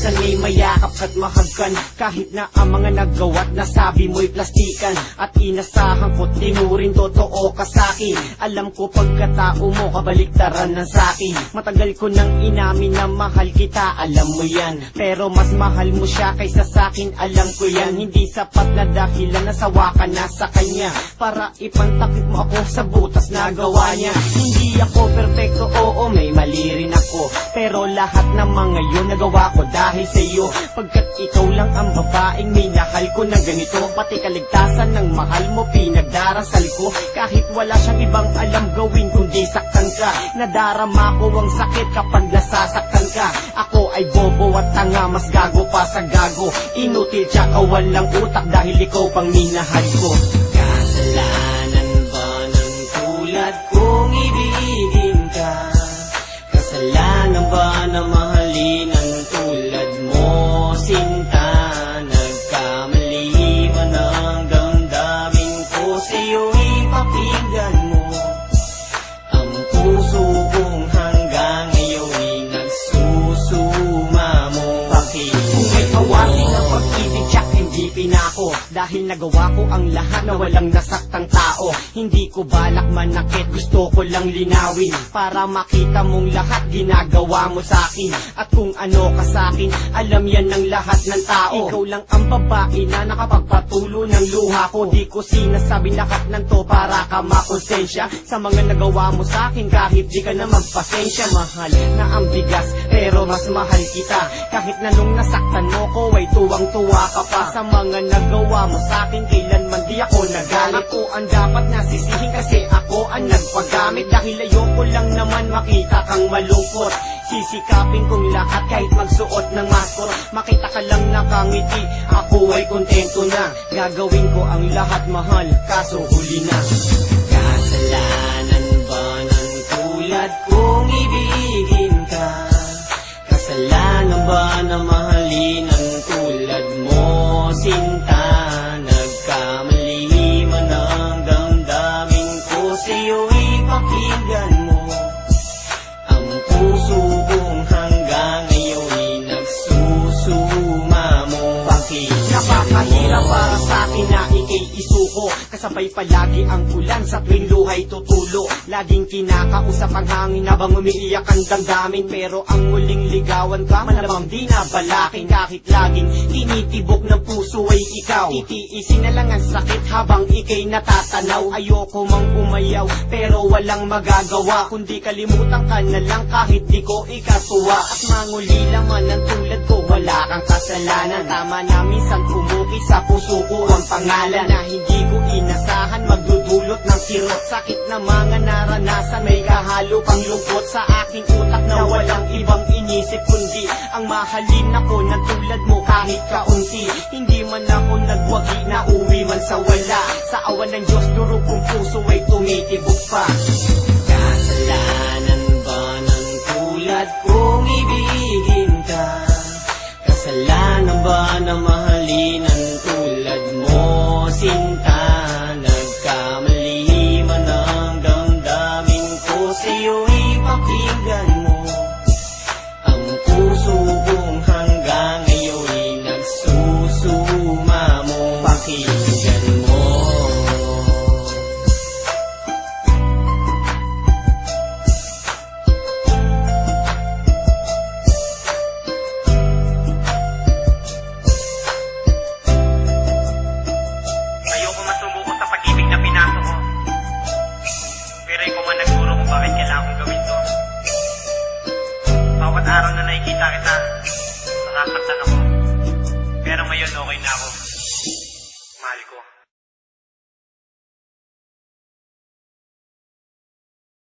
minsan may mayakap at mahagkan, kahit na ang mga naggawa't nasabi mo'y plastikan. At inasahan ko't di mo rin totoo ka sa'kin. Alam ko pagkatao mo kabaliktaran ng sa'kin. Matagal ko nang inamin na mahal kita, alam mo yan. Pero mas mahal mo siya kaysa sa'kin, alam ko yan. Hindi sapat na dahilan na sawa ka na sa kanya para ipantakip mo ako sa butas na gawa niya. Hindi ako perfecto, oo may mali rin ako, pero lahat ng mga yun nagawa ko dahil sa iyo. Pagkat ikaw lang ang babaeng minahal ko na ganito, pati kaligtasan ng mahal mo pinagdarasal ko. Kahit wala siyang ibang alam gawin kundi saktan ka, nadarama ko ang sakit kapag nasasaktan ka. Ako ay bobo at tanga, mas gago pa sa gago. Inutil tsaka walang utak dahil ikaw pang minahal ko. Kasalanan ba ng tulad kong ibigin ka? Kasalanan ba na mahalin ang tulad mo, sinta? Nagkamali man ang damdamin ko sa'yo, ipakinggan mo. Ang puso kong hanggang ngayon'y nagsusuma mo. Bakit? Kung may awatin ng pag-ibig, tsak hindi pinako, dahil nagawa ko ang lahat na walang nasaktang tao. Hindi ko balak manakit, gusto ko lang linawin para makita mong lahat ginagawa mo sa'kin. At kung ano ka sa'kin, alam yan ng lahat ng tao. Ikaw lang ang babae na nakapagpatulo ng luha ko. Di ko sinasabi lahat ng to para ka makonsensya sa mga nagawa mo sa'kin, kahit di ka na magpasensya. Mahal na ang bigas, pero mas mahal kita. Kahit na nung nasaktan mo ko ay tuwang-tuwa ka pa sa mga nagawa mo sa'kin. Kailanman di ako nagalit. Ako ang dapat nasisihin kasi ako ang nagpagamit, dahil ayoko lang naman makita kang malungkot. Sisikapin kong lahat kahit magsuot ng maskot, makita ka lang nakangiti, ako ay kontento na. Gagawin ko ang lahat mahal, kaso huli na. Kasalanan ba ng tulad kong ibigin ka? Kasalanan ba na mahalin ang tulad mo, sinta? Nagkamali man ang damdamin ko sa'yo, ipakinggan mo. Ang puso kong hanggang ngayon'y nagsusuma mo. Bakit? Napakahirap para sa'kin na ika'y isuko, kasabay palagi ang ulan sa tuwing luhay tutulo. Laging kinakausap ang hangin habang umiiyak ang damdamin, pero ang muling ligawan ka malamang di na balakin. Kahit laging tinitibok ng puso ay ikaw, titiisin na lang ang sakit habang ika'y natatanaw. Ayoko mang umayaw pero walang magagawa, kundi kalimutan ka na lang kahit di ko ikatuwa. At manguli laman ng tulad ko, wala kang kasalanan. Tama na minsan pumukit sa puso ko ang pangalan na hindi ko inasahan, magdudulot ng kirot. Sakit na mga naranasan, may kahalo pang lungkot sa aking utak na walang ibang inisip kundi ang mahalin ako ng tulad mo kahit kaunti. Hindi man ako nagwagi na uwi man sa wala, sa awan ng Diyos duro kong puso ay tumitibok pa. Kasalanan ba ng tulad kong ibigin ka? Kasalanan ba na mahalin ang tulad mo, sinta? Nagkamali man ang damdamin ko sa'yo, ipakinggan mo. Ang puso kong hanggang ngayon'y nagsusuma mo. Pakinggan mo. Ayoko masumuko sa pag-ibig na pinasok ko, pero ikaw man nagturo kung bakit kailangan kong gawin to. Bawat araw na nakikita kita, nasasaktan ako, pero ngayon okay na ako.